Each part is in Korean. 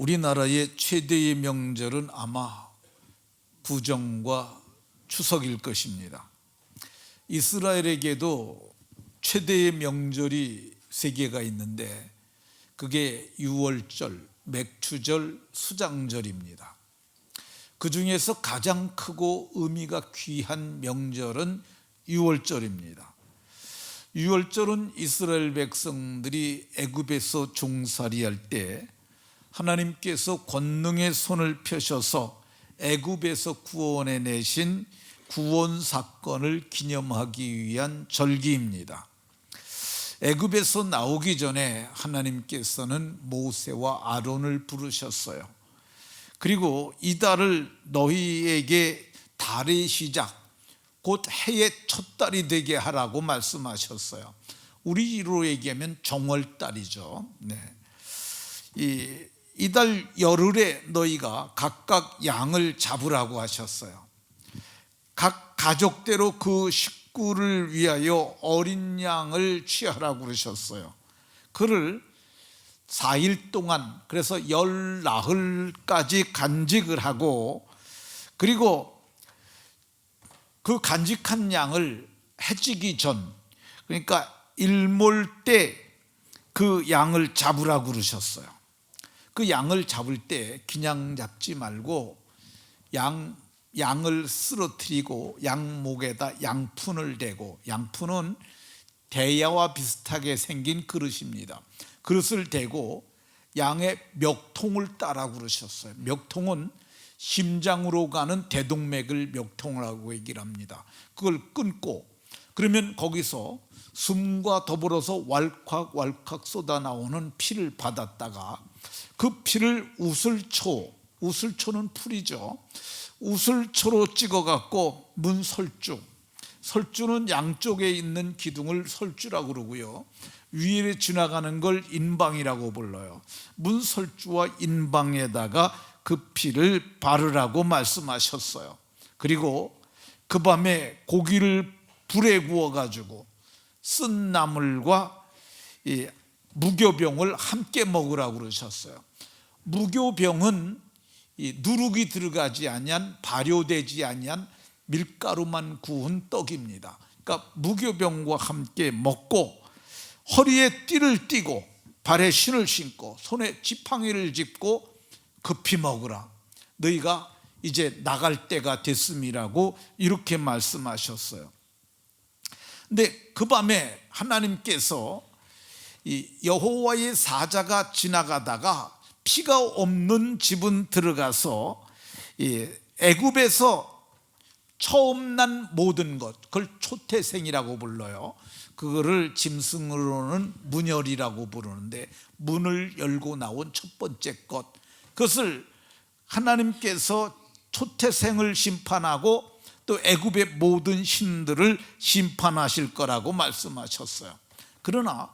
우리나라의 최대의 명절은 아마 구정과 추석일 것입니다. 이스라엘에게도 최대의 명절이 세 개가 있는데 그게 유월절, 맥추절, 수장절입니다. 그 중에서 가장 크고 의미가 귀한 명절은 유월절입니다. 유월절은 이스라엘 백성들이 애굽에서 종살이할 때 하나님께서 권능의 손을 펴셔서 애굽에서 구원해 내신 구원 사건을 기념하기 위한 절기입니다. 애굽에서 나오기 전에 하나님께서는 모세와 아론을 부르셨어요. 그리고 이달을 너희에게 달의 시작, 곧 해의 첫 달이 되게 하라고 말씀하셨어요. 우리로 얘기하면 정월달이죠. 이달 열흘에 너희가 각각 양을 잡으라고 하셨어요. 각 가족대로 그 식구를 위하여 어린 양을 취하라고 그러셨어요. 그를 4일 동안, 그래서 열나흘까지 간직을 하고, 그리고 그 간직한 양을 해지기 전, 그러니까 일몰 때 그 양을 잡으라고 그러셨어요. 그 양을 잡을 때 그냥 잡지 말고 양을 쓰러뜨리고 양목에다 양푼을 대고, 양푼은 대야와 비슷하게 생긴 그릇입니다. 그릇을 대고 양의 멱통을 따라고 그러셨어요. 멱통은 심장으로 가는 대동맥을 멱통이라고 얘기를 합니다. 그걸 끊고, 그러면 거기서 숨과 더불어서 왈칵왈칵 쏟아나오는 피를 받았다가 그 피를 우슬초는 풀이죠. 우슬초로 찍어갖고 설주는 양쪽에 있는 기둥을 설주라고 그러고요, 위에 지나가는 걸 인방이라고 불러요. 문설주와 인방에다가 그 피를 바르라고 말씀하셨어요. 그리고 그 밤에 고기를 불에 구워가지고 쓴 나물과 이 무교병을 함께 먹으라고 그러셨어요. 무교병은 이 누룩이 들어가지 아니한, 발효되지 아니한 밀가루만 구운 떡입니다. 그러니까 무교병과 함께 먹고, 허리에 띠를 띠고 발에 신을 신고 손에 지팡이를 짚고 급히 먹으라. 너희가 이제 나갈 때가 됐음이라고 이렇게 말씀하셨어요. 근데 그 밤에 하나님께서 이 여호와의 사자가 지나가다가 피가 없는 집은 들어가서 이 애굽에서 처음 난 모든 것, 그걸 초태생이라고 불러요. 그거를 짐승으로는 문열이라고 부르는데, 문을 열고 나온 첫 번째 것, 그것을 하나님께서 초태생을 심판하고 또 애굽의 모든 신들을 심판하실 거라고 말씀하셨어요. 그러나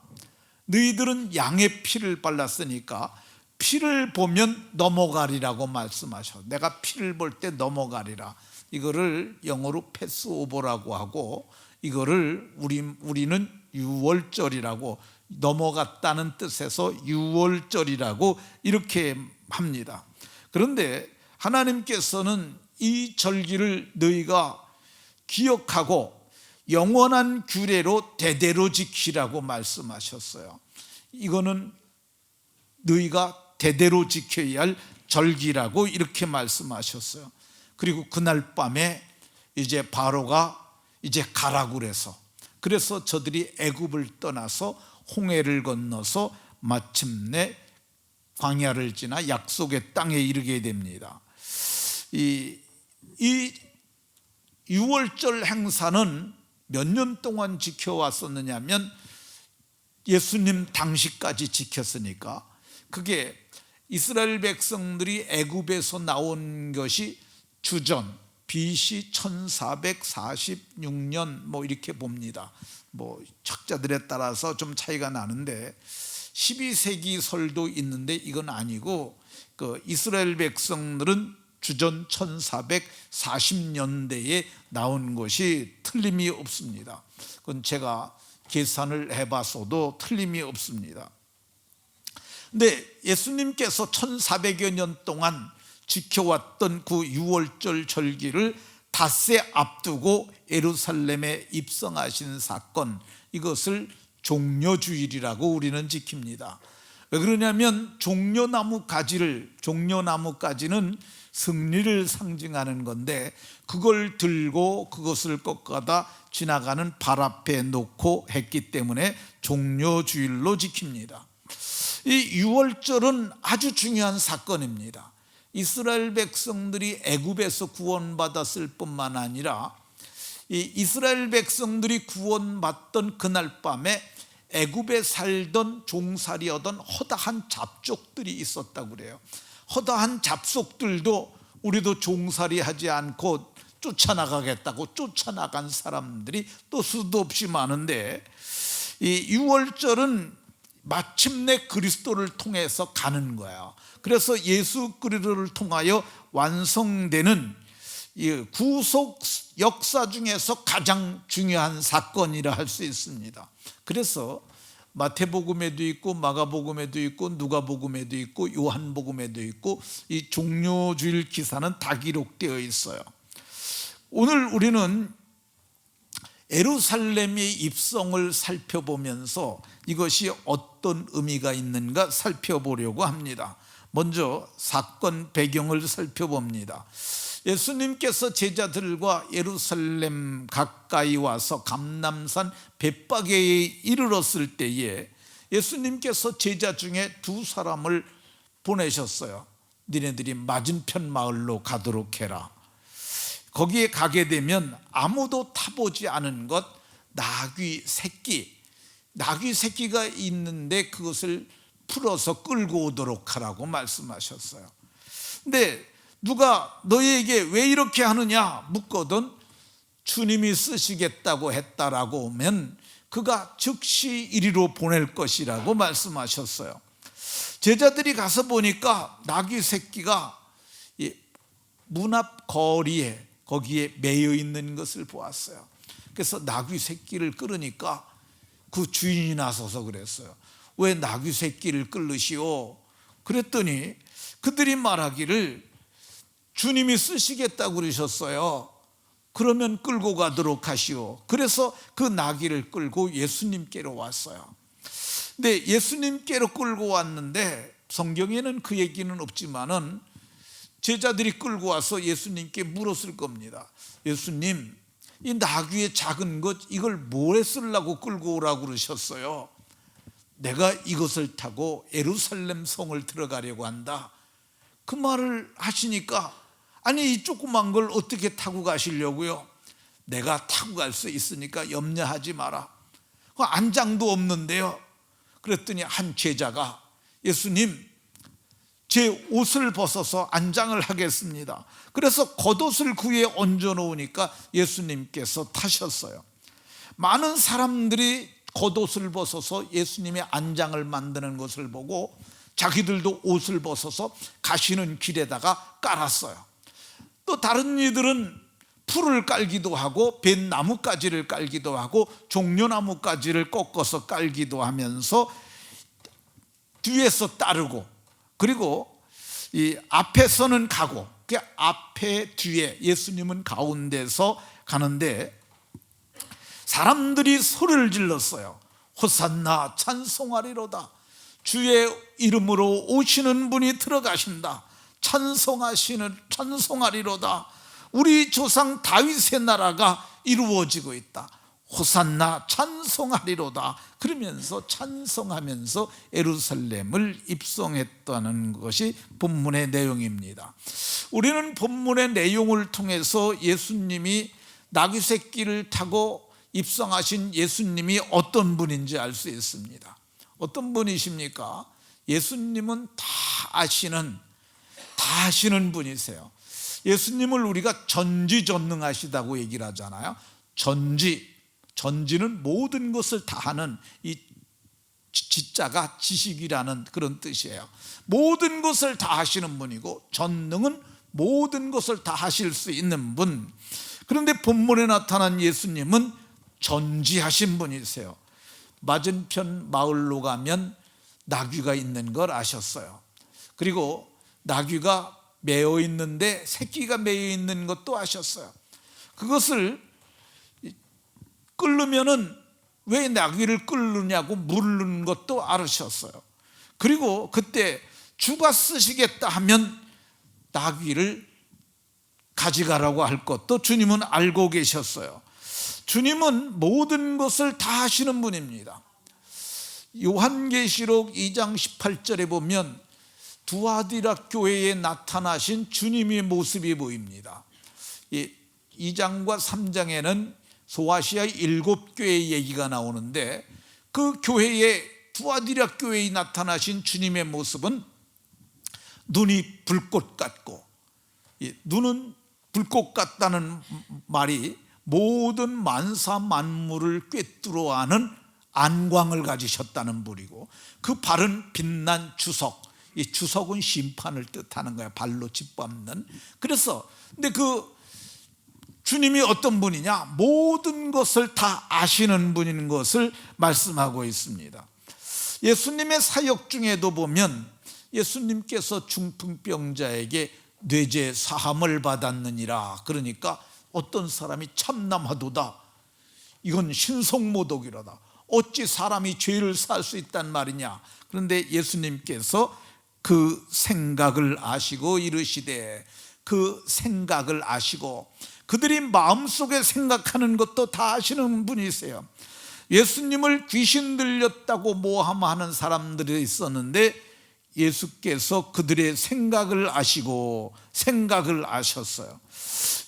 너희들은 양의 피를 발랐으니까 피를 보면 넘어가리라고 말씀하셔. 내가 피를 볼 때 넘어가리라. 이거를 영어로 패스오버라고 하고, 이거를 우리는 유월절이라고, 넘어갔다는 뜻에서 유월절이라고 이렇게 합니다. 그런데 하나님께서는 이 절기를 너희가 기억하고 영원한 규례로 대대로 지키라고 말씀하셨어요. 이거는 너희가 대대로 지켜야 할 절기라고 이렇게 말씀하셨어요. 그리고 그날 밤에 이제 바로가 이제 가라고 그래서 저들이 애굽을 떠나서 홍해를 건너서 마침내 광야를 지나 약속의 땅에 이르게 됩니다. 이 유월절 행사는 몇 년 동안 지켜왔었느냐면 예수님 당시까지 지켰으니까, 그게 이스라엘 백성들이 애굽에서 나온 것이 주전 BC 1446년 뭐 이렇게 봅니다. 뭐 학자들에 따라서 좀 차이가 나는데 12세기 설도 있는데 이건 아니고, 그 이스라엘 백성들은 주전 1440년대에 나온 것이 틀림이 없습니다. 그건 제가 계산을 해봤어도 틀림이 없습니다. 근데 예수님께서 1400여 년 동안 지켜왔던 그 유월절 절기를 닷새 앞두고 예루살렘에 입성하신 사건, 이것을 종려주일이라고 우리는 지킵니다. 왜 그러냐면 종려나무가지는 승리를 상징하는 건데, 그걸 들고 그것을 꺾어다 지나가는 발 앞에 놓고 했기 때문에 종려주일로 지킵니다. 이 유월절은 아주 중요한 사건입니다. 이스라엘 백성들이 애굽에서 구원받았을 뿐만 아니라 이 이스라엘 백성들이 구원받던 그날 밤에 애굽에 살던 종살이하던 허다한 잡족들이 있었다고 그래요. 허다한 잡족들도 우리도 종살이하지 않고 쫓아나가겠다고 쫓아나간 사람들이 또 수도 없이 많은데, 이 유월절은 마침내 그리스도를 통해서 가는 거예요. 그래서 예수 그리스도를 통하여 완성되는 구속 역사 중에서 가장 중요한 사건이라 할 수 있습니다. 그래서 마태복음에도 있고 마가복음에도 있고 누가복음에도 있고 요한복음에도 있고 이 종려주일 기사는 다 기록되어 있어요. 오늘 우리는 예루살렘의 입성을 살펴보면서 이것이 어떤 의미가 있는가 살펴보려고 합니다. 먼저 사건 배경을 살펴봅니다. 예수님께서 제자들과 예루살렘 가까이 와서 감람산 벳바게에 이르렀을 때에 예수님께서 제자 중에 두 사람을 보내셨어요. 니네들이 맞은편 마을로 가도록 해라. 거기에 가게 되면 아무도 타보지 않은 것, 나귀 새끼가 있는데 그것을 풀어서 끌고 오도록 하라고 말씀하셨어요. 근데 누가 너희에게 왜 이렇게 하느냐 묻거든 주님이 쓰시겠다고 했다라고 하면 그가 즉시 이리로 보낼 것이라고 말씀하셨어요. 제자들이 가서 보니까 나귀 새끼가 문 앞 거리에 거기에 매여 있는 것을 보았어요. 그래서 나귀 새끼를 끌으니까 그 주인이 나서서 그랬어요. 왜 나귀 새끼를 끌으시오? 그랬더니 그들이 말하기를 주님이 쓰시겠다고 그러셨어요. 그러면 끌고 가도록 하시오. 그래서 그 나귀를 끌고 예수님께로 왔어요. 근데 예수님께로 끌고 왔는데 성경에는 그 얘기는 없지만은 제자들이 끌고 와서 예수님께 물었을 겁니다. 예수님, 이 나귀의 작은 것 이걸 뭐에 쓰려고 끌고 오라고 그러셨어요? 내가 이것을 타고 예루살렘 성을 들어가려고 한다. 그 말을 하시니까 아니 이 조그만 걸 어떻게 타고 가시려고요? 내가 타고 갈 수 있으니까 염려하지 마라. 그 안장도 없는데요. 그랬더니 한 제자가 예수님 제 옷을 벗어서 안장을 하겠습니다. 그래서 겉옷을 그 위에 얹어 놓으니까 예수님께서 타셨어요. 많은 사람들이 겉옷을 벗어서 예수님의 안장을 만드는 것을 보고 자기들도 옷을 벗어서 가시는 길에다가 깔았어요. 또 다른 이들은 풀을 깔기도 하고 뱃나무가지를 깔기도 하고 종려나무가지를 꺾어서 깔기도 하면서 뒤에서 따르고, 그리고 이 앞에서는 가고, 그 앞에 뒤에 예수님은 가운데서 가는데 사람들이 소리를 질렀어요. 호산나 찬송하리로다. 주의 이름으로 오시는 분이 들어가신다. 찬송하리로다. 우리 조상 다윗의 나라가 이루어지고 있다. 호산나 찬송하리로다. 그러면서 찬송하면서 예루살렘을 입성했다는 것이 본문의 내용입니다. 우리는 본문의 내용을 통해서 예수님이 나귀 새끼를 타고 입성하신 예수님이 어떤 분인지 알 수 있습니다. 어떤 분이십니까? 예수님은 다 아시는 분이세요. 예수님을 우리가 전지전능하시다고 얘기를 하잖아요. 전지는 모든 것을 다 하는, 이 지자가 지식이라는 그런 뜻이에요. 모든 것을 다 하시는 분이고 전능은 모든 것을 다 하실 수 있는 분. 그런데 본문에 나타난 예수님은 전지하신 분이세요. 맞은편 마을로 가면 나귀가 있는 걸 아셨어요. 그리고 나귀가 매어 있는데 새끼가 매어 있는 것도 아셨어요. 그것을 끓으면은 왜 나귀를 끓느냐고 물는 것도 알으셨어요. 그리고 그때 주가 쓰시겠다 하면 나귀를 가져가라고 할 것도 주님은 알고 계셨어요. 주님은 모든 것을 다 하시는 분입니다. 요한계시록 2장 18절에 보면 두아디라 교회에 나타나신 주님의 모습이 보입니다. 2장과 3장에는 소아시아의 7교회의 얘기가 나오는데 그 교회에 두아디라 교회에 나타나신 주님의 모습은 눈이 불꽃 같고, 눈은 불꽃 같다는 말이 모든 만사 만물을 꿰뚫어 아는 안광을 가지셨다는 분이고, 그 발은 빛난 주석, 이 주석은 심판을 뜻하는 거야. 발로 짓밟는. 그래서 근데 그 주님이 어떤 분이냐? 모든 것을 다 아시는 분인 것을 말씀하고 있습니다. 예수님의 사역 중에도 보면 예수님께서 중풍병자에게 뇌제 사함을 받았느니라. 그러니까 어떤 사람이 참남하도다, 이건 신성모독이로다, 어찌 사람이 죄를 살 수 있단 말이냐. 그런데 예수님께서 그 생각을 아시고 이르시되, 그 생각을 아시고 그들이 마음속에 생각하는 것도 다 아시는 분이세요. 예수님을 귀신 들렸다고 모함하는 사람들이 있었는데 예수께서 그들의 생각을 아시고 생각을 아셨어요.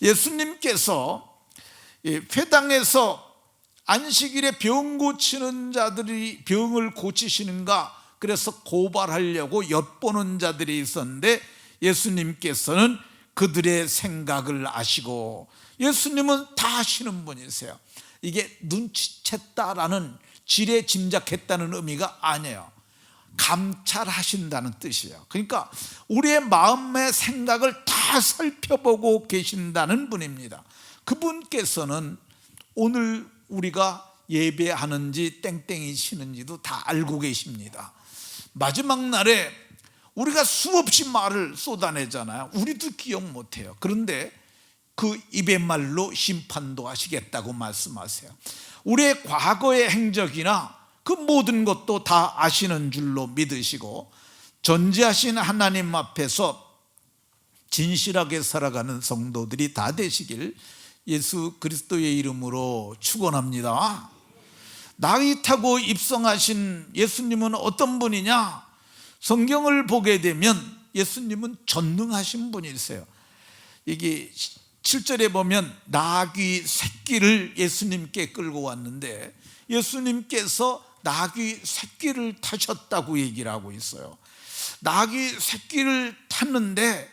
예수님께서 회당에서 안식일에 병 고치는 자들이 병을 고치시는가 그래서 고발하려고 엿보는 자들이 있었는데 예수님께서는 그들의 생각을 아시고, 예수님은 다 아시는 분이세요. 이게 눈치챘다라는, 지레 짐작했다는 의미가 아니에요. 감찰하신다는 뜻이에요. 그러니까 우리의 마음의 생각을 다 살펴보고 계신다는 분입니다. 그분께서는 오늘 우리가 예배하는지 땡땡이 치는지도 다 알고 계십니다. 마지막 날에 우리가 수없이 말을 쏟아내잖아요. 우리도 기억 못해요. 그런데 그 입의 말로 심판도 하시겠다고 말씀하세요. 우리의 과거의 행적이나 그 모든 것도 다 아시는 줄로 믿으시고, 전지하신 하나님 앞에서 진실하게 살아가는 성도들이 다 되시길 예수 그리스도의 이름으로 축원합니다. 나귀 타고 입성하신 예수님은 어떤 분이냐? 성경을 보게 되면 예수님은 전능하신 분이세요. 이게 7절에 보면 나귀 새끼를 예수님께 끌고 왔는데 예수님께서 나귀 새끼를 타셨다고 얘기를 하고 있어요. 나귀 새끼를 탔는데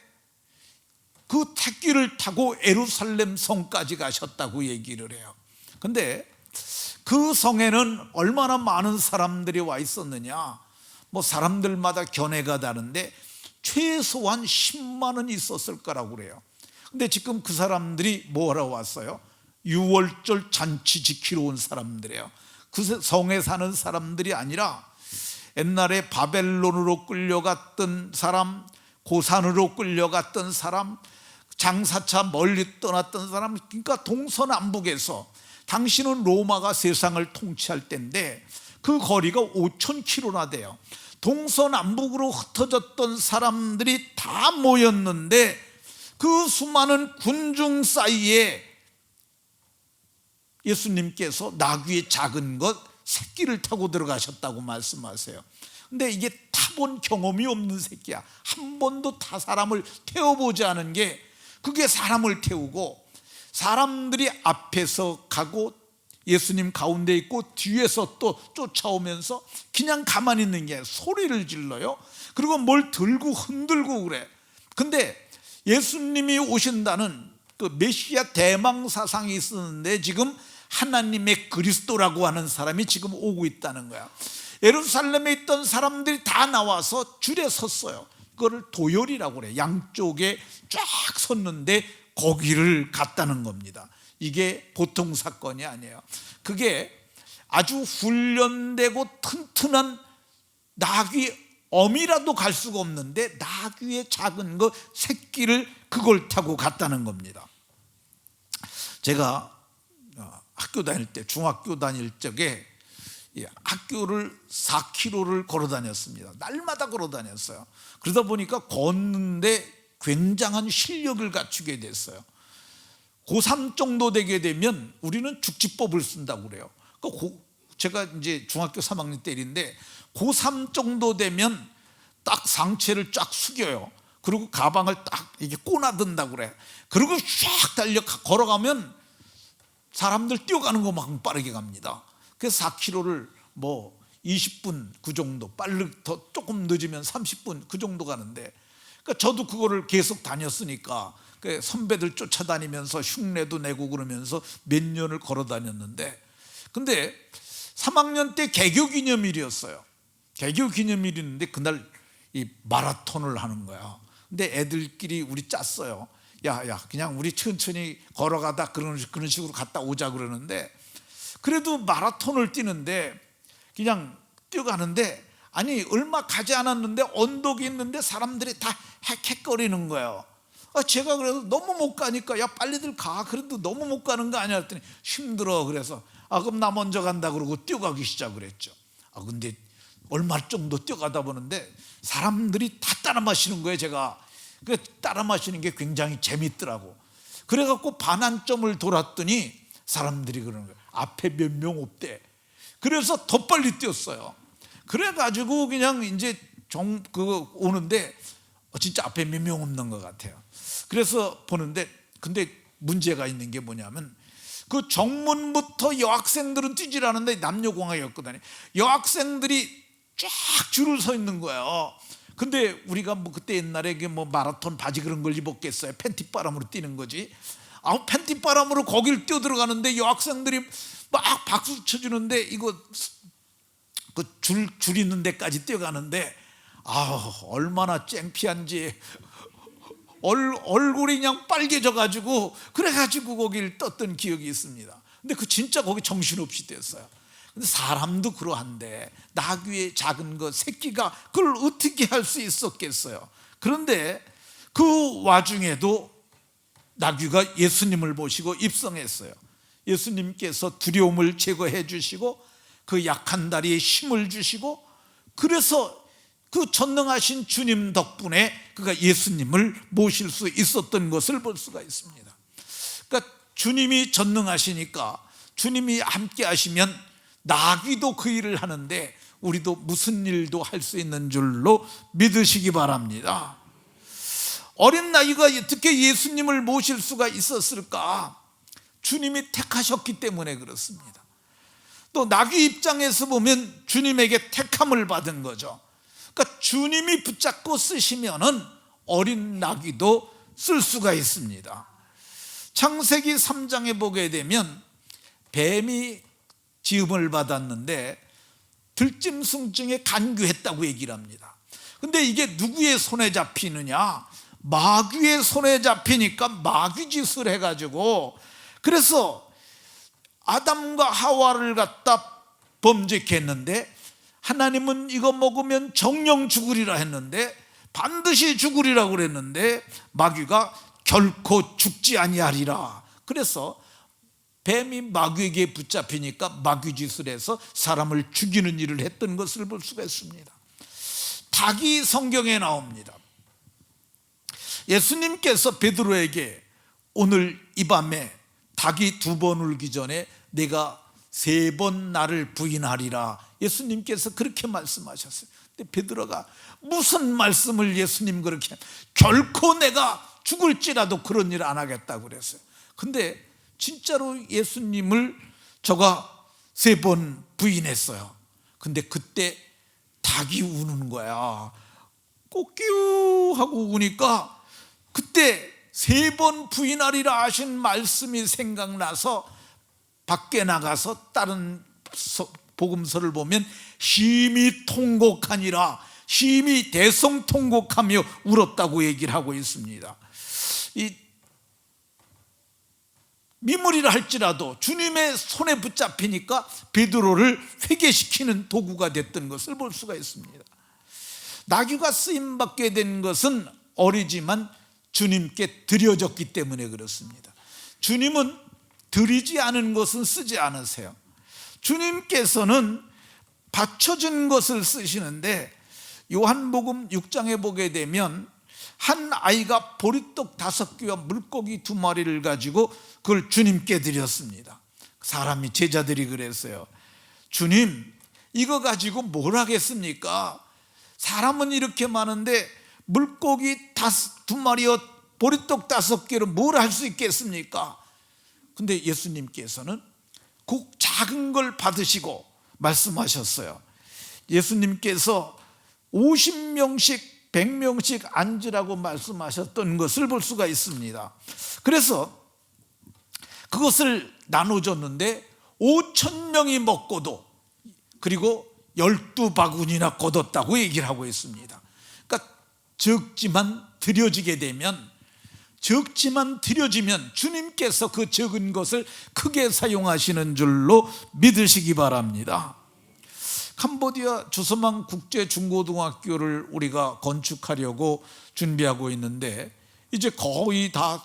그 새끼를 타고 예루살렘 성까지 가셨다고 얘기를 해요. 근데 그 성에는 얼마나 많은 사람들이 와 있었느냐? 뭐 사람들마다 견해가 다른데 최소한 10만은 있었을 거라고 그래요. 근데 지금 그 사람들이 뭐하러 왔어요? 유월절 잔치 지키러 온 사람들이에요. 그 성에 사는 사람들이 아니라 옛날에 바벨론으로 끌려갔던 사람, 고산으로 끌려갔던 사람, 장사차 멀리 떠났던 사람, 그러니까 동서남북에서, 당시는 로마가 세상을 통치할 때인데 그 거리가 5,000km나 돼요. 동서남북으로 흩어졌던 사람들이 다 모였는데 그 수많은 군중 사이에 예수님께서 나귀의 작은 것 새끼를 타고 들어가셨다고 말씀하세요. 근데 이게 타본 경험이 없는 새끼야. 한 번도 타 사람을 태워보지 않은 게 그게 사람을 태우고, 사람들이 앞에서 가고 예수님 가운데 있고 뒤에서 또 쫓아오면서 그냥 가만히 있는 게 아니라 소리를 질러요. 그리고 뭘 들고 흔들고 그래. 근데 예수님이 오신다는 그 메시아 대망 사상이 있었는데 지금 하나님의 그리스도라고 하는 사람이 지금 오고 있다는 거야. 예루살렘에 있던 사람들이 다 나와서 줄에 섰어요. 그거를 도열이라고 그래. 양쪽에 쫙 섰는데 거기를 갔다는 겁니다. 이게 보통 사건이 아니에요. 그게 아주 훈련되고 튼튼한 나귀 어미라도 갈 수가 없는데 나귀의 작은 거 새끼를 그걸 타고 갔다는 겁니다. 제가 학교 다닐 때, 중학교 다닐 적에 학교를 4km를 걸어 다녔습니다. 날마다 걸어 다녔어요. 그러다 보니까 걷는데 굉장한 실력을 갖추게 됐어요. 고3 정도 되게 되면 우리는 죽지법을 쓴다고 그래요. 제가 이제 중학교 3학년 때 일인데 고3 정도 되면 딱 상체를 쫙 숙여요. 그리고 가방을 딱 이게 꼬나든다고 그래. 그리고 쫙 달려 걸어가면 사람들 뛰어가는 것만큼 빠르게 갑니다. 그래서 4km를 뭐 20분 그 정도, 빨리 더 조금 늦으면 30분 그 정도 가는데, 그러니까 저도 그거를 계속 다녔으니까 선배들 쫓아다니면서 흉내도 내고 그러면서 몇 년을 걸어 다녔는데, 근데 3학년 때 개교기념일이었어요. 개교기념일인데 그날 이 마라톤을 하는 거야. 근데 애들끼리 우리 짰어요. 야, 그냥 우리 천천히 걸어가다 그런 식으로 갔다 오자 그러는데, 그래도 마라톤을 뛰는데 그냥 뛰어가는데, 아니 얼마 가지 않았는데 언덕이 있는데 사람들이 다 헥헥거리는 거예요. 제가 그래서 너무 못 가니까 야 빨리들 가, 그래도 너무 못 가는 거 아니야 했더니 힘들어. 그래서 그럼 나 먼저 간다 그러고 뛰어가기 시작을 했죠. 근데 얼마 정도 뛰어가다 보는데 사람들이 다 따라 마시는 거예요. 제가 그 따라 마시는 게 굉장히 재밌더라고. 그래갖고 반환점을 돌았더니 사람들이 그러는 거예요. 앞에 몇 명 없대. 그래서 더 빨리 뛰었어요. 그래가지고 그냥 이제 오는데 진짜 앞에 몇 명 없는 것 같아요. 그래서 보는데, 근데 문제가 있는 게 뭐냐면 그 정문부터 여학생들은 뛰질 않는데 남녀공학이었거든요. 여학생들이 쫙 줄을 서 있는 거예요. 근데 우리가 뭐 그때 옛날에 뭐 마라톤 바지 그런 걸 입었겠어요. 팬티바람으로 뛰는 거지. 팬티바람으로 거길 뛰어들어가는데 여학생들이 막 박수 쳐주는데 이거 그 줄 있는 데까지 뛰어가는데 얼마나 창피한지 얼굴이 그냥 빨개져 가지고 그래가지고 거길 떴던 기억이 있습니다. 근데 진짜 거기 정신없이 뛰었어요. 근데 사람도 그러한데 나귀의 작은 것 새끼가 그걸 어떻게 할 수 있었겠어요. 그런데 그 와중에도 나귀가 예수님을 보시고 입성했어요. 예수님께서 두려움을 제거해 주시고 그 약한 다리에 힘을 주시고, 그래서 그 전능하신 주님 덕분에 그가 예수님을 모실 수 있었던 것을 볼 수가 있습니다. 그러니까 주님이 전능하시니까 주님이 함께 하시면 나귀도 그 일을 하는데 우리도 무슨 일도 할 수 있는 줄로 믿으시기 바랍니다. 어린 나귀가 어떻게 예수님을 모실 수가 있었을까? 주님이 택하셨기 때문에 그렇습니다. 또 나귀 입장에서 보면 주님에게 택함을 받은 거죠. 그러니까 주님이 붙잡고 쓰시면은 어린 나귀도 쓸 수가 있습니다. 창세기 3장에 보게 되면 뱀이 지음을 받았는데 들짐승중에 간교했다고 얘기를 합니다. 근데 이게 누구의 손에 잡히느냐? 마귀의 손에 잡히니까 마귀짓을 해가지고, 그래서 아담과 하와를 갖다 범죄케 했는데 하나님은 이거 먹으면 정령 죽으리라 했는데, 반드시 죽으리라고 그랬는데 마귀가 결코 죽지 아니하리라. 그래서 뱀이 마귀에게 붙잡히니까 마귀짓을 해서 사람을 죽이는 일을 했던 것을 볼 수가 있습니다. 닭이 성경에 나옵니다. 예수님께서 베드로에게 오늘 이 밤에 닭이 2번 울기 전에 내가 3번 나를 부인하리라, 예수님께서 그렇게 말씀하셨어요. 근데 베드로가 무슨 말씀을 예수님 그렇게, 결코 내가 죽을지라도 그런 일 안 하겠다고 그랬어요. 근데 진짜로 예수님을 저가 3번 부인했어요. 근데 그때 닭이 우는 거야. 꼬끼우 하고 우니까 그때 3번 부인하리라 하신 말씀이 생각나서 밖에 나가서 다른 복음서를 보면 심히 통곡하니라, 심히 대성통곡하며 울었다고 얘기를 하고 있습니다. 이 미물이라 할지라도 주님의 손에 붙잡히니까 베드로를 회개시키는 도구가 됐던 것을 볼 수가 있습니다. 나귀가 쓰임받게 된 것은 어리지만 주님께 드려졌기 때문에 그렇습니다. 주님은 드리지 않은 것은 쓰지 않으세요. 주님께서는 받쳐준 것을 쓰시는데, 요한복음 6장에 보게 되면 한 아이가 보리떡 5개와 물고기 2마리를 가지고 그걸 주님께 드렸습니다. 사람이, 제자들이 그랬어요. 주님, 이거 가지고 뭘 하겠습니까? 사람은 이렇게 많은데 물고기 2마리와 보리떡 5개로 뭘 할 수 있겠습니까? 근데 예수님께서는 그 작은 걸 받으시고 말씀하셨어요. 예수님께서 50명씩 100명씩 앉으라고 말씀하셨던 것을 볼 수가 있습니다. 그래서 그것을 나눠줬는데 5,000명이 먹고도, 그리고 12바구니나 거뒀다고 얘기를 하고 있습니다. 그러니까 적지만 드려지면 주님께서 그 적은 것을 크게 사용하시는 줄로 믿으시기 바랍니다. 캄보디아 주서망 국제 중고등학교를 우리가 건축하려고 준비하고 있는데 이제 거의 다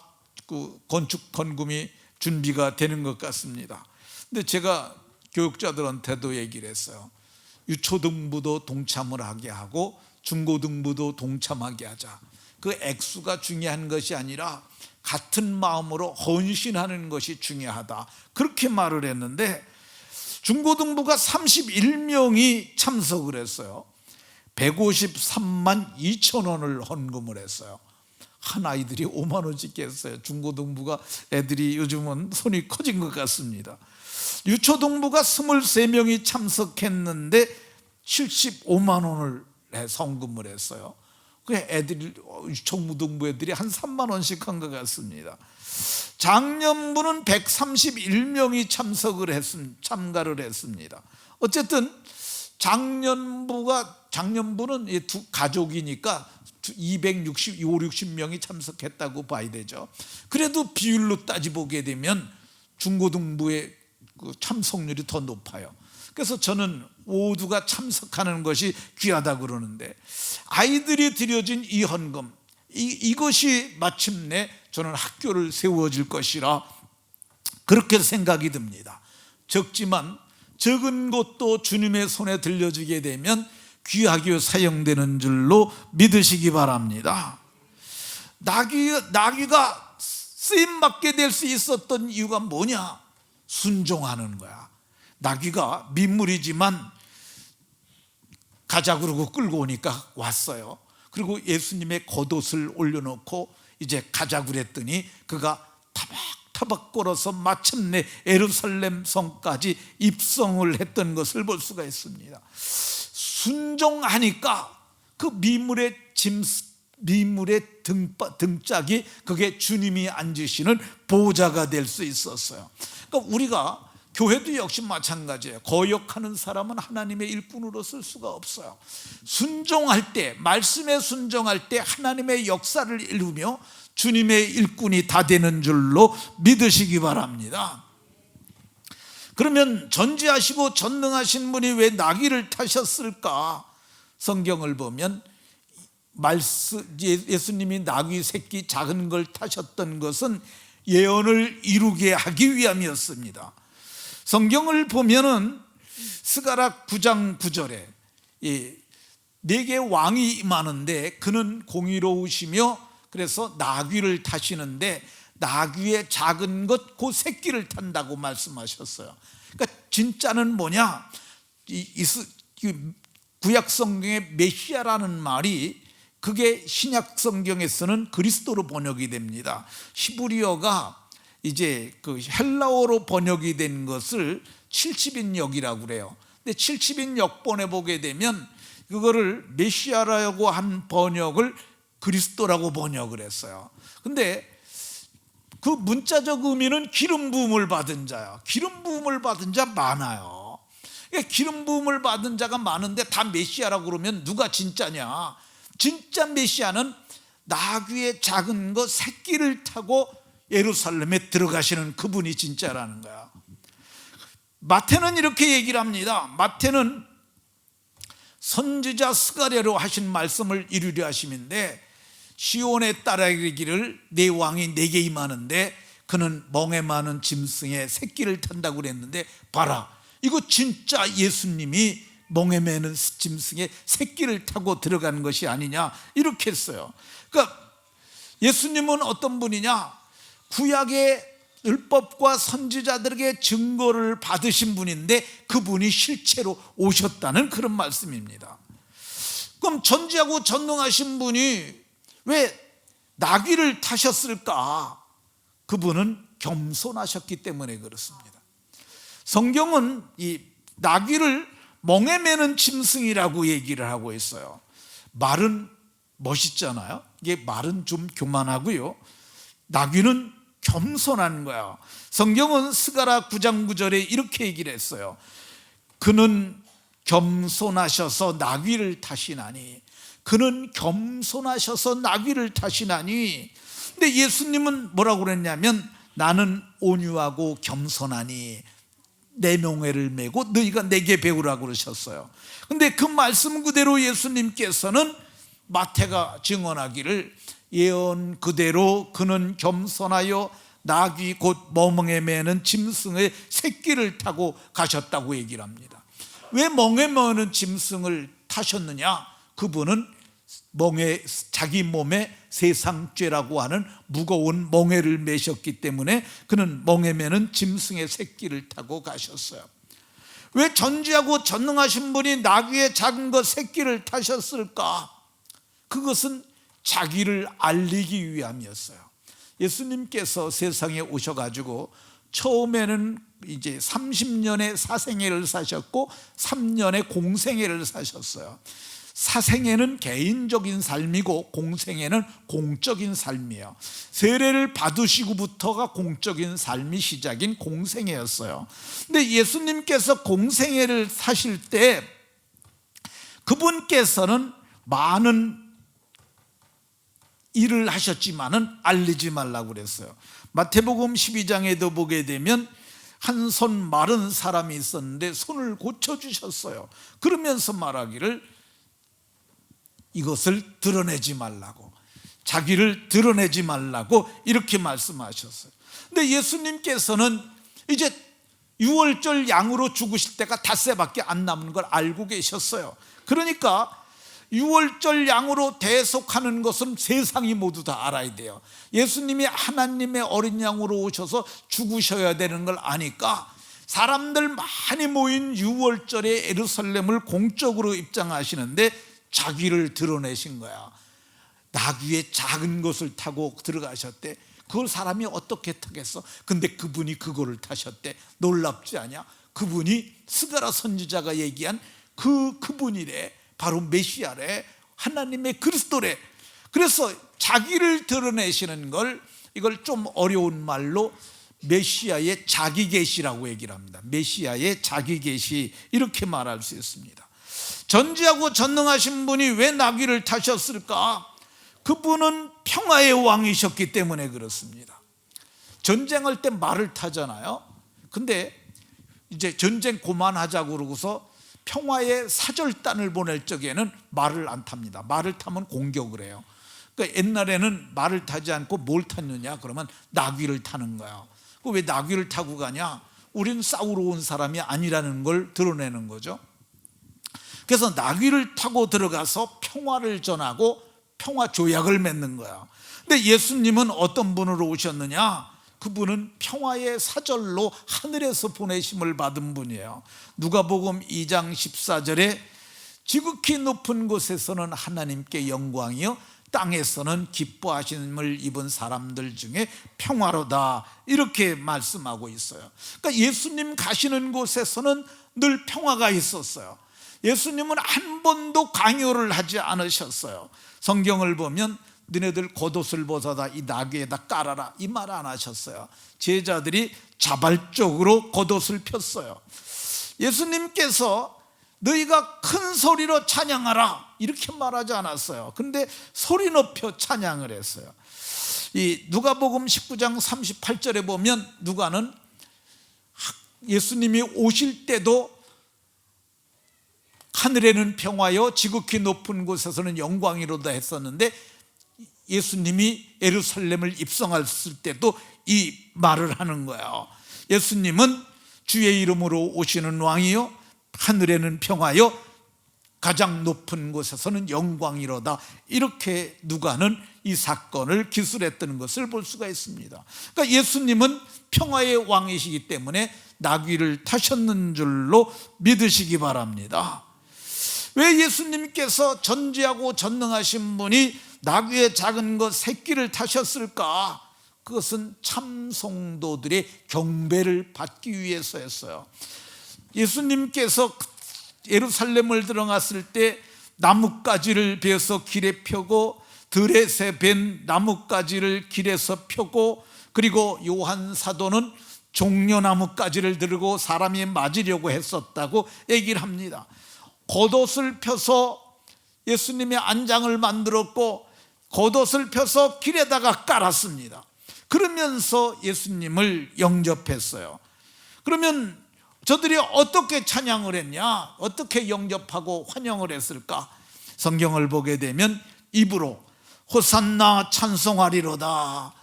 그 건축 헌금이 준비가 되는 것 같습니다. 근데 제가 교육자들한테도 얘기를 했어요. 유초등부도 동참을 하게 하고 중고등부도 동참하게 하자. 그 액수가 중요한 것이 아니라 같은 마음으로 헌신하는 것이 중요하다, 그렇게 말을 했는데, 중고등부가 31명이 참석을 했어요. 153만 2천 원을 헌금을 했어요. 한 아이들이 5만 원씩 했어요. 중고등부가 애들이 요즘은 손이 커진 것 같습니다. 유초등부가 23명이 참석했는데 75만 원을 헌금을 했어요. 그 애들이, 유초등부 애들이 한 3만 원씩 한 것 같습니다. 장년부는 131명이 참가를 했습니다. 어쨌든 장년부는 두 가족이니까 260명이 참석했다고 봐야 되죠. 그래도 비율로 따지보게 되면 중고등부의 그 참석률이 더 높아요. 그래서 저는 모두가 참석하는 것이 귀하다고 그러는데, 아이들이 드려진 이 헌금, 이것이 마침내 저는 학교를 세워질 것이라 그렇게 생각이 듭니다. 적지만 적은 것도 주님의 손에 들려주게 되면 귀하게 사용되는 줄로 믿으시기 바랍니다. 나귀가 쓰임받게 될 수 있었던 이유가 뭐냐? 순종하는 거야. 나귀가 민물이지만 가자 그러고 끌고 오니까 왔어요. 그리고 예수님의 겉옷을 올려놓고 이제 가자 그랬더니 그가 타박타박 걸어서 마침내 예루살렘 성까지 입성을 했던 것을 볼 수가 있습니다. 순종하니까 그 미물의 등짝이 그게 주님이 앉으시는 보좌가 될 수 있었어요. 그러니까 우리가 교회도 역시 마찬가지예요. 거역하는 사람은 하나님의 일꾼으로 쓸 수가 없어요. 순종할 때, 말씀에 순종할 때 하나님의 역사를 이루며 주님의 일꾼이 다 되는 줄로 믿으시기 바랍니다. 그러면 전지하시고 전능하신 분이 왜 나귀를 타셨을까? 성경을 보면 예수님이 나귀 새끼 작은 걸 타셨던 것은 예언을 이루게 하기 위함이었습니다. 성경을 보면은 스가랴 9장 9절에 4개 왕이 임하는데 그는 공의로우시며, 그래서 나귀를 타시는데 나귀의 작은 것 그 새끼를 탄다고 말씀하셨어요. 그러니까 진짜는 뭐냐? 구약 성경의 메시아라는 말이 그게 신약 성경에서는 그리스도로 번역이 됩니다. 히브리어가 이제 그 헬라어로 번역이 된 것을 70인역이라고 그래요. 근데 70인 역본에 보게 되면 그거를 메시아라고 한 번역을 그리스도라고 번역을 했어요. 근데 그 문자적 의미는 기름 부음을 받은 자야. 기름 부음을 받은 자 많아요. 기름 부음을 받은 자가 많은데 다 메시아라고 그러면 누가 진짜냐? 진짜 메시아는 나귀의 작은 것 새끼를 타고 예루살렘에 들어가시는 그분이 진짜라는 거야. 마태는 이렇게 얘기를 합니다. 마태는 선지자 스가랴로 하신 말씀을 이루려 하심인데, 시온에 따라 이르기를 내 왕이 내게 임하는데 그는 멍에 많은 짐승의 새끼를 탄다고 그랬는데, 봐라, 이거 진짜 예수님이 멍에 매는 짐승의 새끼를 타고 들어가는 것이 아니냐, 이렇게 했어요. 그러니까 예수님은 어떤 분이냐, 구약의 율법과 선지자들에게 증거를 받으신 분인데 그분이 실제로 오셨다는 그런 말씀입니다. 그럼 전지하고 전능하신 분이 왜 나귀를 타셨을까? 그분은 겸손하셨기 때문에 그렇습니다. 성경은 이 나귀를 멍에 매는 짐승이라고 얘기를 하고 있어요. 말은 멋있잖아요. 이게 말은 좀 교만하고요, 나귀는 겸손한 거야. 성경은 스가랴 9장 9절에 이렇게 얘기를 했어요. 그는 겸손하셔서 나귀를 타시나니, 그는 겸손하셔서 나귀를 타시나니. 근데 예수님은 뭐라고 그랬냐면, 나는 온유하고 겸손하니 내 멍에를 메고 너희가 내게 배우라고 그러셨어요. 근데 그 말씀 그대로 예수님께서는 마태가 증언하기를, 예언 그대로 그는 겸손하여 나귀 곧 멍에 매는 짐승의 새끼를 타고 가셨다고 얘기를 합니다. 왜 멍에 매는 짐승을 타셨느냐? 그분은 자기 몸에 세상죄라고 하는 무거운 멍에를 매셨기 때문에 그는 멍에 매는 짐승의 새끼를 타고 가셨어요. 왜 전지하고 전능하신 분이 나귀의 작은 것 새끼를 타셨을까? 그것은 자기를 알리기 위함이었어요. 예수님께서 세상에 오셔가지고 처음에는 이제 30년의 사생애를 사셨고 3년의 공생애를 사셨어요. 사생애는 개인적인 삶이고 공생애는 공적인 삶이에요. 세례를 받으시고부터가 공적인 삶이 시작인 공생애였어요. 근데 예수님께서 공생애를 사실 때 그분께서는 많은 일을 하셨지만은 알리지 말라고 그랬어요. 마태복음 12장에도 보게 되면 한 손 마른 사람이 있었는데 손을 고쳐주셨어요. 그러면서 말하기를 이것을 드러내지 말라고, 자기를 드러내지 말라고 이렇게 말씀하셨어요. 근데 예수님께서는 이제 유월절 양으로 죽으실 때가 닷새밖에 안 남은 걸 알고 계셨어요. 그러니까 유월절 양으로 대속하는 것은 세상이 모두 다 알아야 돼요. 예수님이 하나님의 어린 양으로 오셔서 죽으셔야 되는 걸 아니까 사람들 많이 모인 유월절에 예루살렘을 공적으로 입장하시는데 자기를 드러내신 거야. 나귀의 작은 것을 타고 들어가셨대. 그걸 사람이 어떻게 타겠어? 근데 그분이 그거를 타셨대. 놀랍지 않냐? 그분이 스가랴 선지자가 얘기한 그분이래. 바로 메시아래, 하나님의 그리스도래. 그래서 자기를 드러내시는 걸, 이걸 좀 어려운 말로 메시아의 자기 계시라고 얘기를 합니다. 메시아의 자기 계시, 이렇게 말할 수 있습니다. 전지하고 전능하신 분이 왜 나귀를 타셨을까? 그분은 평화의 왕이셨기 때문에 그렇습니다. 전쟁할 때 말을 타잖아요. 근데 이제 전쟁 그만하자고 그러고서 평화의 사절단을 보낼 적에는 말을 안 탑니다. 말을 타면 공격을 해요. 그러니까 옛날에는 말을 타지 않고 뭘 탔느냐? 그러면 나귀를 타는 거야. 왜 나귀를 타고 가냐? 우린 싸우러 온 사람이 아니라는 걸 드러내는 거죠. 그래서 나귀를 타고 들어가서 평화를 전하고 평화 조약을 맺는 거야. 근데 예수님은 어떤 분으로 오셨느냐? 그분은 평화의 사절로 하늘에서 보내심을 받은 분이에요. 누가복음 2장 14절에 지극히 높은 곳에서는 하나님께 영광이요 땅에서는 기뻐하심을 입은 사람들 중에 평화로다, 이렇게 말씀하고 있어요. 그러니까 예수님 가시는 곳에서는 늘 평화가 있었어요. 예수님은 한 번도 강요를 하지 않으셨어요. 성경을 보면 너네들 겉옷을 벗어다 이 나귀에다 깔아라, 이 말 안 하셨어요. 제자들이 자발적으로 겉옷을 폈어요. 예수님께서 너희가 큰 소리로 찬양하라, 이렇게 말하지 않았어요. 근데 소리 높여 찬양을 했어요. 이 누가복음 19장 38절에 보면 누가는 예수님이 오실 때도 하늘에는 평화요 지극히 높은 곳에서는 영광이로다 했었는데, 예수님이 예루살렘을 입성했을 때도 이 말을 하는 거예요. 예수님은 주의 이름으로 오시는 왕이요 하늘에는 평화요 가장 높은 곳에서는 영광이로다, 이렇게 누가는 이 사건을 기술했다는 것을 볼 수가 있습니다. 그러니까 예수님은 평화의 왕이시기 때문에 나귀를 타셨는 줄로 믿으시기 바랍니다. 왜 예수님께서 전지하고 전능하신 분이 나귀의 작은 것 새끼를 타셨을까? 그것은 참성도들의 경배를 받기 위해서였어요. 예수님께서 예루살렘을 들어갔을 때 나뭇가지를 베어서 길에 펴고, 들에서 벤 나뭇가지를 길에서 펴고, 그리고 요한 사도는 종려나뭇가지를 들고 사람이 맞으려고 했었다고 얘기를 합니다. 겉옷을 펴서 예수님의 안장을 만들었고, 겉옷을 펴서 길에다가 깔았습니다. 그러면서 예수님을 영접했어요. 그러면 저들이 어떻게 찬양을 했냐? 어떻게 영접하고 환영을 했을까? 성경을 보게 되면 입으로 호산나 찬송하리로다,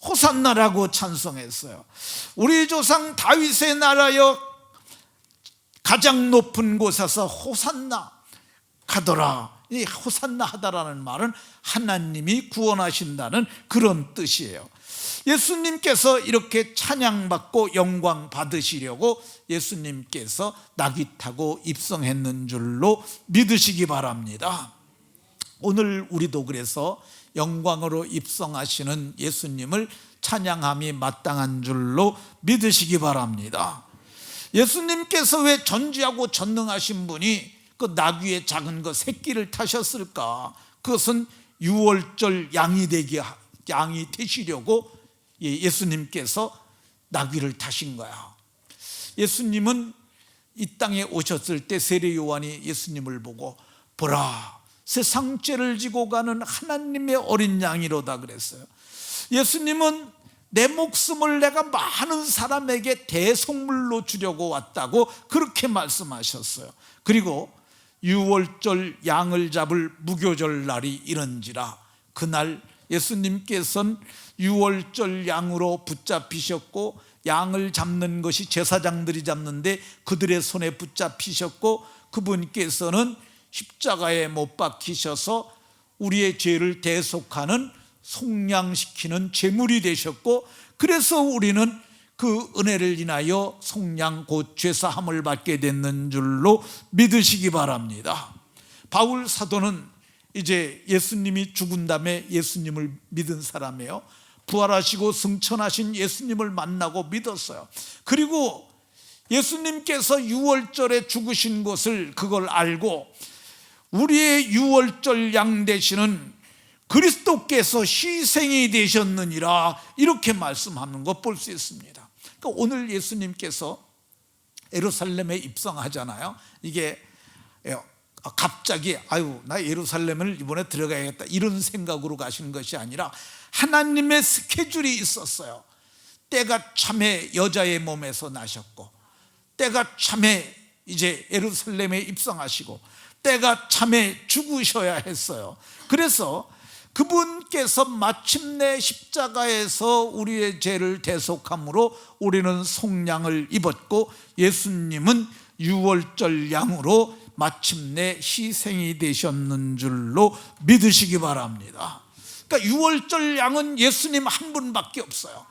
호산나라고 찬송했어요. 우리 조상 다윗의 나라여 가장 높은 곳에서 호산나 하더라. 이 호산나 하다라는 말은 하나님이 구원하신다는 그런 뜻이에요. 예수님께서 이렇게 찬양받고 영광 받으시려고 예수님께서 나귀 타고 입성했는 줄로 믿으시기 바랍니다. 오늘 우리도 그래서 영광으로 입성하시는 예수님을 찬양함이 마땅한 줄로 믿으시기 바랍니다. 예수님께서 왜 전지하고 전능하신 분이 그 나귀의 작은 것 새끼를 타셨을까? 그것은 유월절 양이 되시려고 예수님께서 나귀를 타신 거야. 예수님은 이 땅에 오셨을 때 세례 요한이 예수님을 보고 보라, 세상 죄를 지고 가는 하나님의 어린 양이로다 그랬어요. 예수님은 내 목숨을 내가 많은 사람에게 대속물로 주려고 왔다고 그렇게 말씀하셨어요. 그리고 유월절 양을 잡을 무교절 날이 이런지라, 그날 예수님께서는 유월절 양으로 붙잡히셨고, 양을 잡는 것이 제사장들이 잡는데 그들의 손에 붙잡히셨고, 그분께서는 십자가에 못 박히셔서 우리의 죄를 대속하는 속량시키는 제물이 되셨고, 그래서 우리는 그 은혜를 인하여 속량 곧 죄사함을 받게 됐는 줄로 믿으시기 바랍니다. 바울 사도는 이제 예수님이 죽은 다음에 예수님을 믿은 사람이에요. 부활하시고 승천하신 예수님을 만나고 믿었어요. 그리고 예수님께서 유월절에 죽으신 것을 그걸 알고 우리의 유월절 양 되시는 그리스도께서 희생이 되셨느니라, 이렇게 말씀하는 것 볼 수 있습니다. 그러니까 오늘 예수님께서 예루살렘에 입성하잖아요. 이게 갑자기 나 예루살렘을 이번에 들어가야겠다 이런 생각으로 가신 것이 아니라 하나님의 스케줄이 있었어요. 때가 참에 여자의 몸에서 나셨고, 때가 참에 이제 예루살렘에 입성하시고, 때가 참에 죽으셔야 했어요. 그래서 그분께서 마침내 십자가에서 우리의 죄를 대속함으로 우리는 속량을 입었고, 예수님은 유월절 양으로 마침내 희생이 되셨는 줄로 믿으시기 바랍니다. 그러니까 유월절 양은 예수님 한 분밖에 없어요.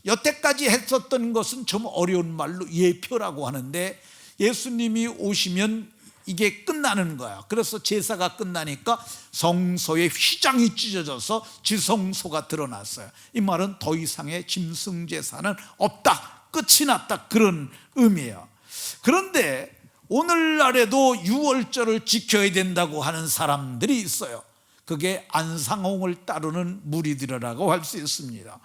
여태까지 했었던 것은 좀 어려운 말로 예표라고 하는데, 예수님이 오시면 이게 끝나는 거야. 그래서 제사가 끝나니까 성소에 휘장이 찢어져서 지성소가 드러났어요. 이 말은 더 이상의 짐승 제사는 없다, 끝이 났다, 그런 의미예요. 그런데 오늘날에도 유월절을 지켜야 된다고 하는 사람들이 있어요. 그게 안상홍을 따르는 무리들이라고 할 수 있습니다.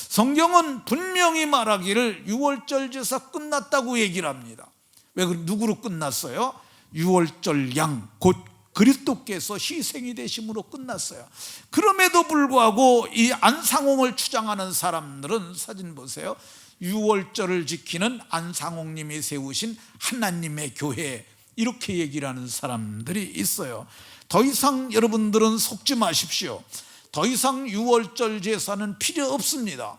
성경은 분명히 말하기를 유월절 제사 끝났다고 얘기를 합니다. 왜 누구로 끝났어요? 유월절 양 곧 그리스도께서 희생이 되심으로 끝났어요. 그럼에도 불구하고 이 안상홍을 추장하는 사람들은 사진 보세요. 6월절을 지키는 안상홍님이 세우신 하나님의 교회, 이렇게 얘기를 하는 사람들이 있어요. 더 이상 여러분들은 속지 마십시오. 더 이상 6월절 제사는 필요 없습니다.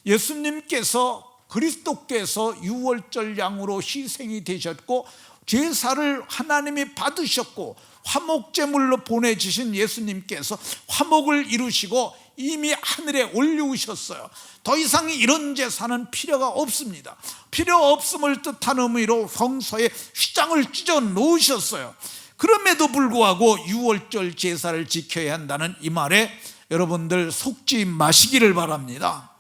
예수님께서, 그리스도께서 6월절 양으로 희생이 되셨고 제사를 하나님이 받으셨고 화목제물로 보내주신 예수님께서 화목을 이루시고 이미 하늘에 올리우셨어요. 더 이상 이런 제사는 필요가 없습니다. 필요 없음을 뜻하는 의미로 성소에 휘장을 찢어 놓으셨어요. 그럼에도 불구하고 6월절 제사를 지켜야 한다는 이 말에 여러분들 속지 마시기를 바랍니다.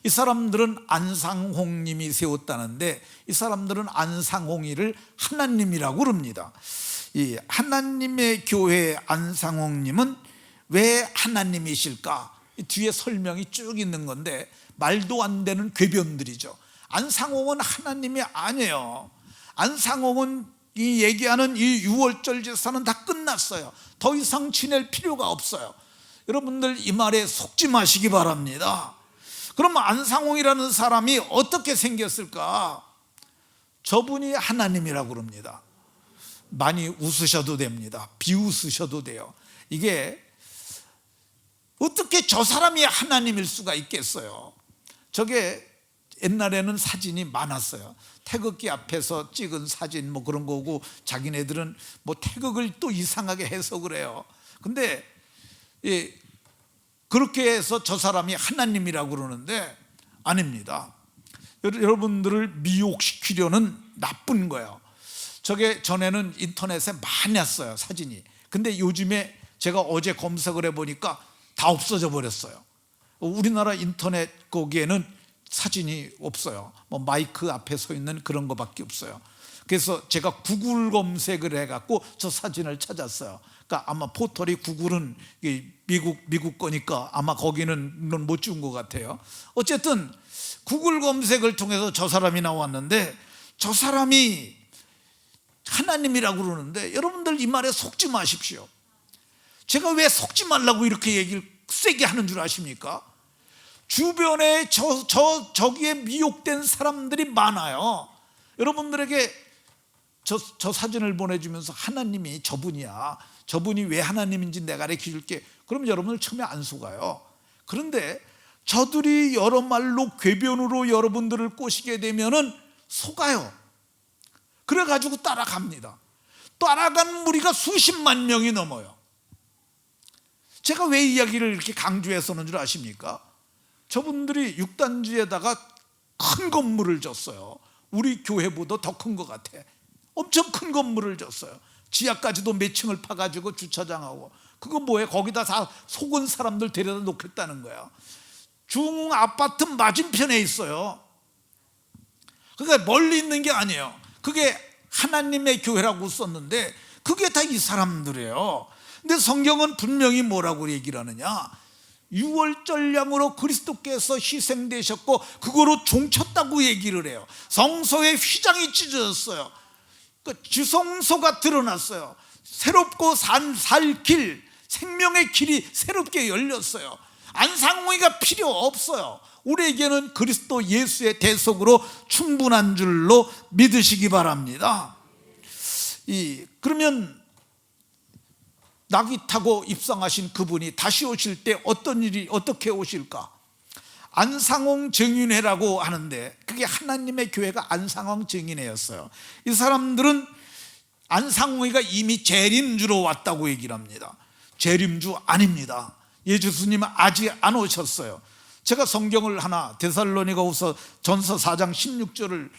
이 사람들은 안상홍님이 세웠다는데 이 사람들은 안상홍이를 하나님이라고 그럽니다. 이 하나님의 교회 안상홍님은 왜 하나님이실까? 뒤에 설명이 쭉 있는 건데 말도 안 되는 궤변들이죠. 안상홍은 하나님이 아니에요. 안상홍은 이 얘기하는 이 6월절 제사는 다 끝났어요. 더 이상 지낼 필요가 없어요. 여러분들 이 말에 속지 마시기 바랍니다. 그럼 안상홍이라는 사람이 어떻게 생겼을까? 저분이 하나님이라고 그럽니다. 많이 웃으셔도 됩니다. 비웃으셔도 돼요. 이게 어떻게 저 사람이 하나님일 수가 있겠어요? 저게 옛날에는 사진이 많았어요. 태극기 앞에서 찍은 사진 뭐 그런 거고, 자기네들은 뭐 태극을 또 이상하게 해석을 해요. 근데 그렇게 해서 저 사람이 하나님이라고 그러는데 아닙니다. 여러분들을 미혹시키려는 나쁜 거예요. 저게 전에는 인터넷에 많이 왔어요, 사진이. 근데 요즘에 제가 어제 검색을 해보니까 다 없어져 버렸어요. 우리나라 인터넷 거기에는 사진이 없어요. 뭐 마이크 앞에 서 있는 그런 거밖에 없어요. 그래서 제가 구글 검색을 해갖고 저 사진을 찾았어요. 그러니까 아마 포털이, 구글은 미국 거니까 아마 거기는 못 지운 것 같아요. 어쨌든 구글 검색을 통해서 저 사람이 나왔는데, 저 사람이 하나님이라고 그러는데 여러분들 이 말에 속지 마십시오. 제가 왜 속지 말라고 이렇게 얘기를 세게 하는 줄 아십니까? 주변에 저기에 미혹된 사람들이 많아요. 여러분들에게 저 사진을 보내주면서 하나님이 저분이야, 저분이 왜 하나님인지 내가 가르쳐줄게, 그럼 여러분들 처음에 안 속아요. 그런데 저들이 여러 말로 궤변으로 여러분들을 꼬시게 되면은 속아요. 그래가지고 따라갑니다. 따라간 무리가 수십만 명이 넘어요. 제가 왜 이야기를 이렇게 강조해서는 줄 아십니까? 저분들이 6단지에다가 큰 건물을 졌어요. 우리 교회보다 더 큰 것 같아. 엄청 큰 건물을 졌어요. 지하까지도 몇 층을 파가지고 주차장하고, 그거 뭐예요? 거기다 다 속은 사람들 데려다 놓겠다는 거야. 중 아파트 맞은편에 있어요. 그러니까 멀리 있는 게 아니에요. 그게 하나님의 교회라고 썼는데 그게 다 이 사람들이에요. 근데 성경은 분명히 뭐라고 얘기를 하느냐? 6월절 양으로 그리스도께서 희생되셨고 그거로 종쳤다고 얘기를 해요. 성소에 휘장이 찢어졌어요. 지성소가 드러났어요. 새롭고 살 길, 생명의 길이 새롭게 열렸어요. 안상홍이가 필요 없어요. 우리에게는 그리스도 예수의 대속으로 충분한 줄로 믿으시기 바랍니다. 그러면 나귀 타고 입성하신 그분이 다시 오실 때 어떻게 오실까? 안상홍 정인회라고 하는데 그게 하나님의 교회가 안상홍 정인회였어요. 이 사람들은 안상홍이가 이미 재림주로 왔다고 얘기를 합니다. 재림주 아닙니다. 예수님은 아직 안 오셨어요. 제가 성경을 하나, 데살로니가후서 전서 4장 16절을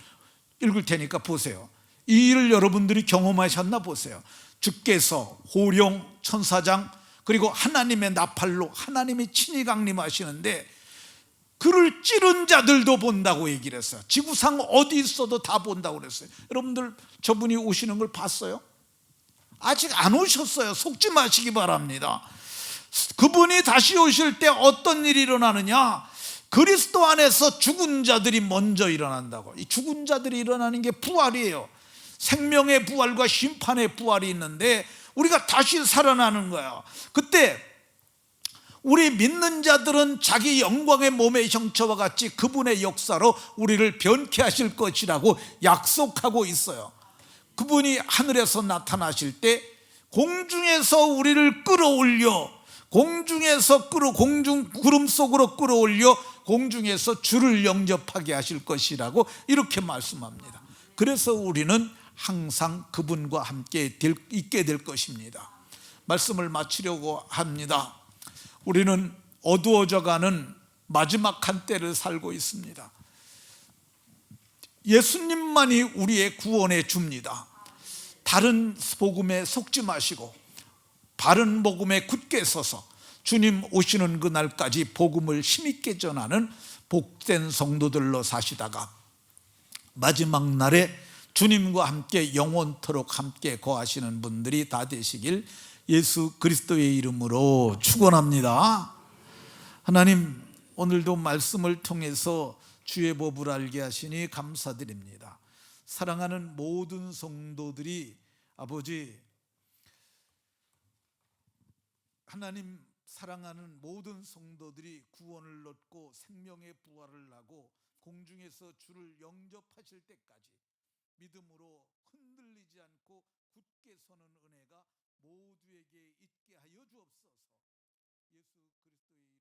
읽을 테니까 보세요. 이 일을 여러분들이 경험하셨나 보세요. 주께서 호령, 천사장, 그리고 하나님의 나팔로 하나님이 친히 강림하시는데 그를 찌른 자들도 본다고 얘기를 했어요. 지구상 어디 있어도 다 본다고 그랬어요. 여러분들 저분이 오시는 걸 봤어요? 아직 안 오셨어요. 속지 마시기 바랍니다. 그분이 다시 오실 때 어떤 일이 일어나느냐? 그리스도 안에서 죽은 자들이 먼저 일어난다고. 이 죽은 자들이 일어나는 게 부활이에요. 생명의 부활과 심판의 부활이 있는데 우리가 다시 살아나는 거예요. 그때 우리 믿는 자들은 자기 영광의 몸의 형체와 같이 그분의 역사로 우리를 변케 하실 것이라고 약속하고 있어요. 그분이 하늘에서 나타나실 때 공중에서 우리를 끌어올려, 공중에서 공중 구름 속으로 끌어올려 공중에서 주를 영접하게 하실 것이라고 이렇게 말씀합니다. 그래서 우리는 항상 그분과 함께 있게 될 것입니다. 말씀을 마치려고 합니다. 우리는 어두워져가는 마지막 한때를 살고 있습니다. 예수님만이 우리의 구원의 주입니다. 다른 복음에 속지 마시고 바른 복음에 굳게 서서 주님 오시는 그날까지 복음을 힘있게 전하는 복된 성도들로 사시다가 마지막 날에 주님과 함께 영원토록 함께 거하시는 분들이 다 되시길 예수 그리스도의 이름으로 축원합니다. 하나님, 오늘도 말씀을 통해서 주의 법을 알게 하시니 감사드립니다. 사랑하는 모든 성도들이 아버지, 하나님 사랑하는 모든 성도들이 구원을 얻고 생명의 부활을 하고 공중에서 주를 영접하실 때까지 믿음으로 흔들리지 않고 굳게 서는 은혜가 모두에게 있게 하여 주옵소서. 예수 그리스도의 이름으로